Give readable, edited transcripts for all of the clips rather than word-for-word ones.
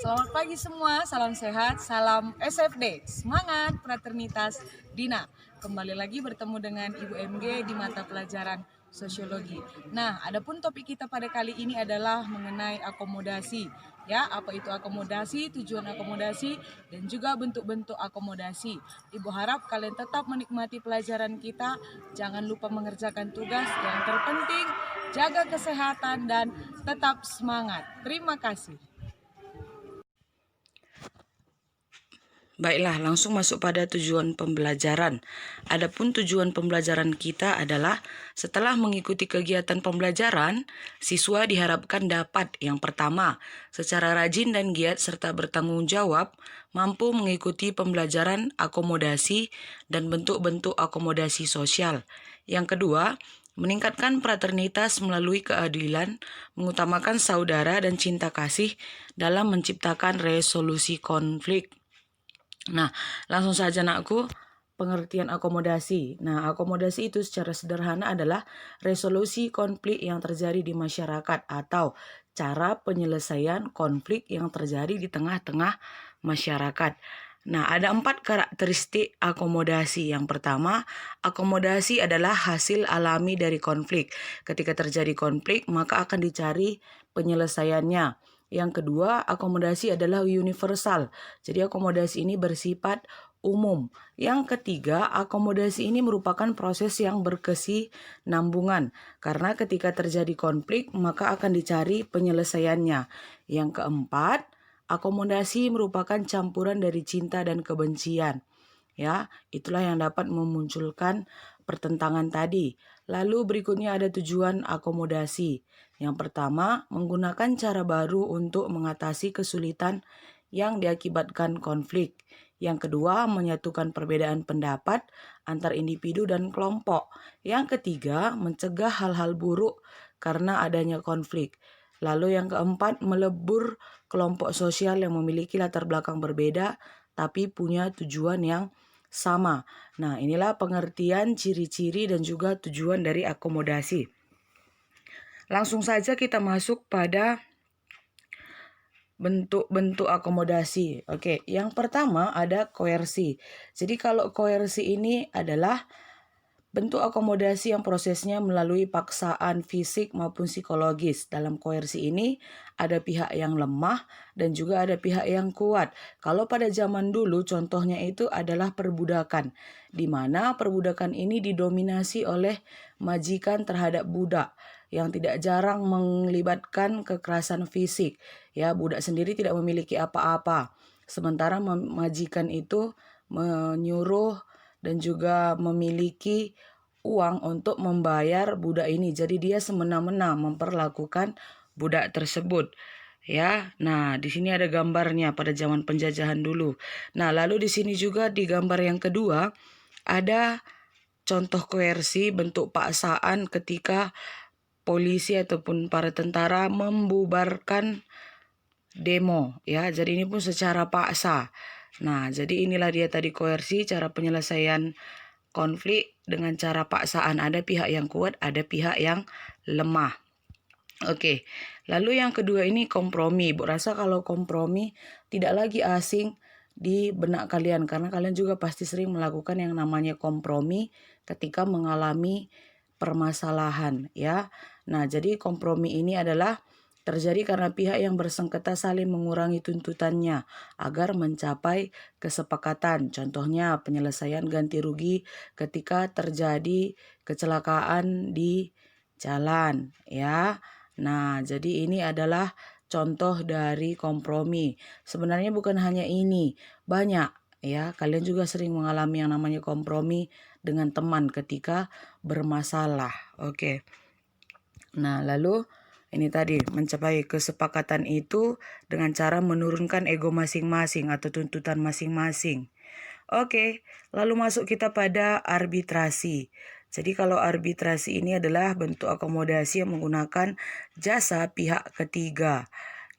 Selamat pagi semua, salam sehat, salam SFD, semangat fraternitas Dina. Kembali lagi bertemu dengan Ibu MG di mata pelajaran sosiologi. Nah, adapun topik kita pada kali ini adalah mengenai akomodasi. Ya, apa itu akomodasi, tujuan akomodasi, dan juga bentuk-bentuk akomodasi. Ibu harap kalian tetap menikmati pelajaran kita, jangan lupa mengerjakan tugas. Yang terpenting, jaga kesehatan dan tetap semangat. Terima kasih. Baiklah, langsung masuk pada tujuan pembelajaran. Adapun tujuan pembelajaran kita adalah setelah mengikuti kegiatan pembelajaran, siswa diharapkan dapat yang pertama, secara rajin dan giat serta bertanggung jawab, mampu mengikuti pembelajaran akomodasi dan bentuk-bentuk akomodasi sosial. Yang kedua, meningkatkan fraternitas melalui keadilan, mengutamakan saudara dan cinta kasih dalam menciptakan resolusi konflik. Nah, langsung saja anakku, pengertian akomodasi. Nah, akomodasi itu secara sederhana adalah resolusi konflik yang terjadi di masyarakat atau cara penyelesaian konflik yang terjadi di tengah-tengah masyarakat. Nah, ada 4 karakteristik akomodasi. Yang pertama, akomodasi adalah hasil alami dari konflik. Ketika terjadi konflik, maka akan dicari penyelesaiannya. Yang kedua, akomodasi adalah universal. Jadi akomodasi ini bersifat umum. Yang ketiga, akomodasi ini merupakan proses yang berkesinambungan. Karena ketika terjadi konflik, maka akan dicari penyelesaiannya. Yang keempat, akomodasi merupakan campuran dari cinta dan kebencian. Ya, itulah yang dapat memunculkan pertentangan tadi. Lalu berikutnya ada tujuan akomodasi. Yang pertama, menggunakan cara baru untuk mengatasi kesulitan yang diakibatkan konflik. Yang kedua, menyatukan perbedaan pendapat antar individu dan kelompok. Yang ketiga, mencegah hal-hal buruk karena adanya konflik. Lalu yang keempat, melebur kelompok sosial yang memiliki latar belakang berbeda tapi punya tujuan yang sama. Nah, inilah pengertian, ciri-ciri, dan juga tujuan dari akomodasi. Langsung saja kita masuk pada bentuk-bentuk akomodasi. Oke, yang pertama ada koersi. Jadi kalau koersi ini adalah bentuk akomodasi yang prosesnya melalui paksaan fisik maupun psikologis. Dalam koersi ini ada pihak yang lemah dan juga ada pihak yang kuat. Kalau pada zaman dulu contohnya itu adalah perbudakan, di mana perbudakan ini didominasi oleh majikan terhadap budak yang tidak jarang melibatkan kekerasan fisik. Ya, budak sendiri tidak memiliki apa-apa. Sementara majikan itu menyuruh dan juga memiliki uang untuk membayar budak ini. Jadi dia semena-mena memperlakukan budak tersebut. Ya, nah di sini ada gambarnya pada zaman penjajahan dulu. Nah, lalu di sini juga di gambar yang kedua ada contoh koersi bentuk paksaan ketika polisi ataupun para tentara membubarkan demo. Ya, jadi ini pun secara paksa. Nah, jadi inilah dia tadi koersi, cara penyelesaian konflik dengan cara paksaan. Ada pihak yang kuat, ada pihak yang lemah. Oke, lalu yang kedua ini kompromi. Bu rasa kalau kompromi tidak lagi asing di benak kalian karena kalian juga pasti sering melakukan yang namanya kompromi ketika mengalami permasalahan ya. Nah, jadi kompromi ini adalah terjadi karena pihak yang bersengketa saling mengurangi tuntutannya agar mencapai kesepakatan. Contohnya penyelesaian ganti rugi ketika terjadi kecelakaan di jalan ya. Nah, jadi ini adalah contoh dari kompromi. Sebenarnya bukan hanya ini, banyak ya. Kalian juga sering mengalami yang namanya kompromi dengan teman ketika bermasalah. Oke. Nah, lalu ini tadi mencapai kesepakatan itu dengan cara menurunkan ego masing-masing atau tuntutan masing-masing. Oke, lalu masuk kita pada arbitrasi. Jadi kalau arbitrasi ini adalah bentuk akomodasi yang menggunakan jasa pihak ketiga.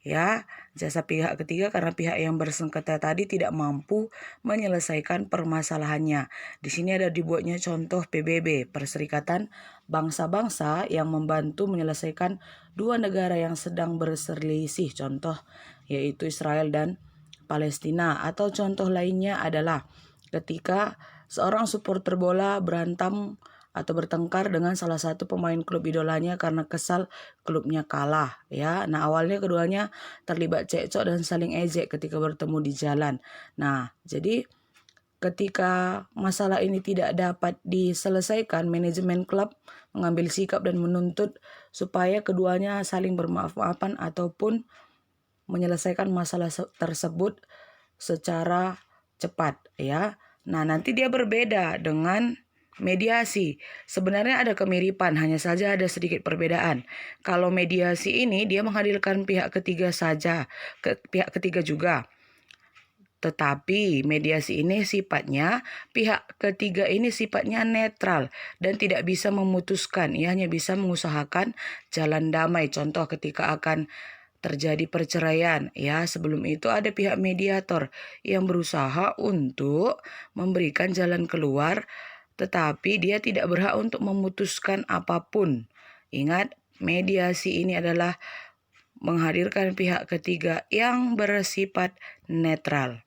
ya, jasa pihak ketiga karena pihak yang bersengketa tadi tidak mampu menyelesaikan permasalahannya. Di sini ada dibuatnya contoh PBB, Perserikatan Bangsa-Bangsa yang membantu menyelesaikan dua negara yang sedang berselisih, contoh yaitu Israel dan Palestina. Atau contoh lainnya adalah ketika seorang supporter bola berantem atau bertengkar dengan salah satu pemain klub idolanya karena kesal klubnya kalah, ya. Nah, awalnya keduanya terlibat cekcok dan saling ejek ketika bertemu di jalan. Nah, jadi ketika masalah ini tidak dapat diselesaikan, manajemen klub mengambil sikap dan menuntut supaya keduanya saling bermaaf-maafan ataupun menyelesaikan masalah tersebut secara cepat, ya. Nah, nanti dia berbeda dengan mediasi. Sebenarnya ada kemiripan, hanya saja ada sedikit perbedaan. Kalau mediasi ini dia menghadirkan pihak ketiga saja, pihak ketiga juga. Tetapi mediasi ini sifatnya, pihak ketiga ini sifatnya netral dan tidak bisa memutuskan. Ia hanya bisa mengusahakan jalan damai. Contoh ketika akan terjadi perceraian, ya, sebelum itu ada pihak mediator yang berusaha untuk memberikan jalan keluar, tetapi dia tidak berhak untuk memutuskan apapun. Ingat, mediasi ini adalah menghadirkan pihak ketiga yang bersifat netral.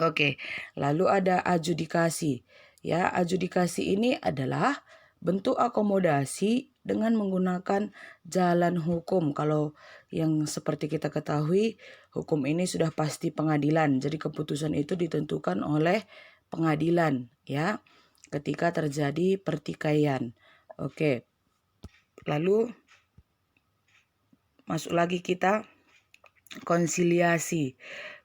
Oke, lalu ada adjudikasi. Ya, adjudikasi ini adalah bentuk akomodasi dengan menggunakan jalan hukum. Kalau yang seperti kita ketahui, hukum ini sudah pasti pengadilan. Jadi keputusan itu ditentukan oleh pengadilan, ya, ketika terjadi pertikaian. Oke. Lalu masuk lagi kita konsiliasi.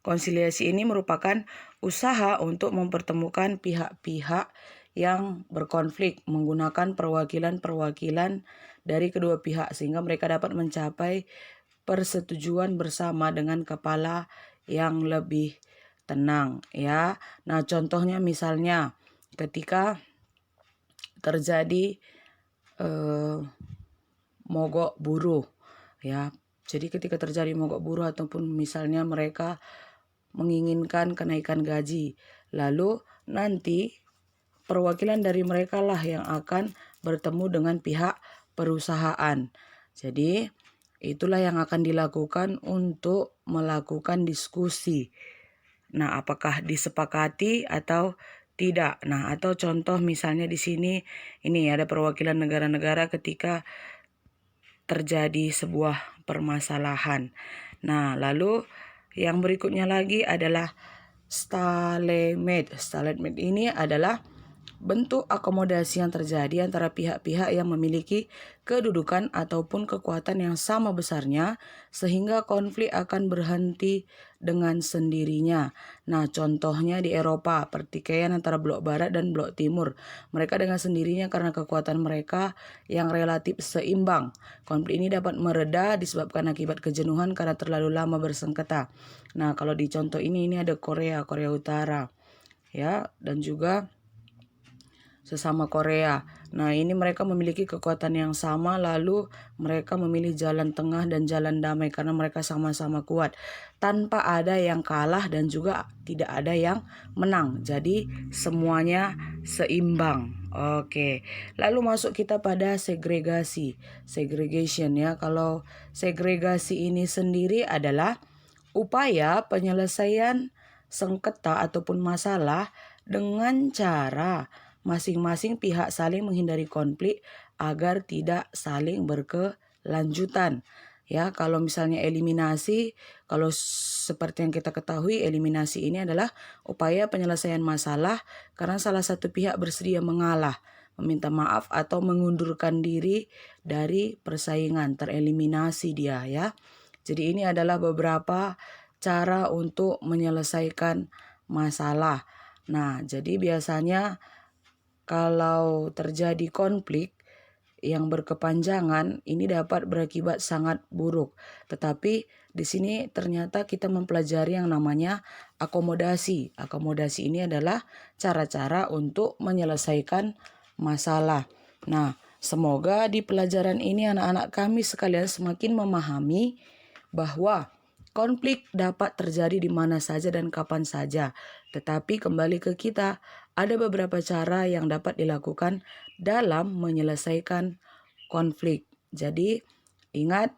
Konsiliasi ini merupakan usaha untuk mempertemukan pihak-pihak yang berkonflik menggunakan perwakilan-perwakilan dari kedua pihak sehingga mereka dapat mencapai persetujuan bersama dengan kepala yang lebih tenang, ya. Nah, contohnya misalnya ketika terjadi mogok buruh, ya. Jadi ketika terjadi mogok buruh ataupun misalnya mereka menginginkan kenaikan gaji, lalu nanti perwakilan dari mereka lah yang akan bertemu dengan pihak perusahaan. Jadi itulah yang akan dilakukan untuk melakukan diskusi. Nah, apakah disepakati atau tidak? Nah, atau contoh misalnya di sini ini ada perwakilan negara-negara ketika terjadi sebuah permasalahan. Nah, lalu yang berikutnya lagi adalah stalemate. Stalemate ini adalah bentuk akomodasi yang terjadi antara pihak-pihak yang memiliki kedudukan ataupun kekuatan yang sama besarnya sehingga konflik akan berhenti dengan sendirinya. Nah, contohnya di Eropa, pertikaian antara blok barat dan blok timur. Mereka dengan sendirinya karena kekuatan mereka yang relatif seimbang. Konflik ini dapat mereda disebabkan akibat kejenuhan karena terlalu lama bersengketa. Nah, kalau di contoh ini ada Korea Utara, ya, dan juga sesama Korea. Nah, ini mereka memiliki kekuatan yang sama, lalu mereka memilih jalan tengah dan jalan damai karena mereka sama-sama kuat. Tanpa ada yang kalah dan juga tidak ada yang menang. Jadi semuanya seimbang. Oke. Lalu masuk kita pada segregasi. Segregation, ya. Kalau segregasi ini sendiri adalah upaya penyelesaian sengketa ataupun masalah dengan cara masing-masing pihak saling menghindari konflik agar tidak saling berkelanjutan. Ya, kalau misalnya eliminasi, kalau seperti yang kita ketahui, eliminasi ini adalah upaya penyelesaian masalah karena salah satu pihak bersedia mengalah, meminta maaf atau mengundurkan diri dari persaingan, tereliminasi dia, ya. Jadi ini adalah beberapa cara untuk menyelesaikan masalah. Nah, jadi biasanya kalau terjadi konflik yang berkepanjangan, ini dapat berakibat sangat buruk. Tetapi di sini ternyata kita mempelajari yang namanya akomodasi. Akomodasi ini adalah cara-cara untuk menyelesaikan masalah. Nah, semoga di pelajaran ini anak-anak kami sekalian semakin memahami bahwa Konflik dapat terjadi di mana saja dan kapan saja, tetapi kembali ke kita, ada beberapa cara yang dapat dilakukan dalam menyelesaikan konflik. Jadi, ingat,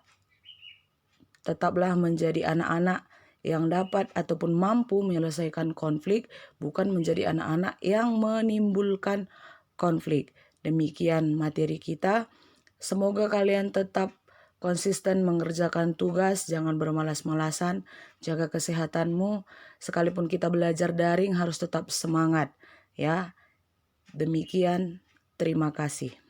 tetaplah menjadi anak-anak yang dapat ataupun mampu menyelesaikan konflik, bukan menjadi anak-anak yang menimbulkan konflik. Demikian materi kita. Semoga kalian tetap konsisten mengerjakan tugas, jangan bermalas-malasan, jaga kesehatanmu. Sekalipun kita belajar daring harus tetap semangat, ya. Demikian, terima kasih.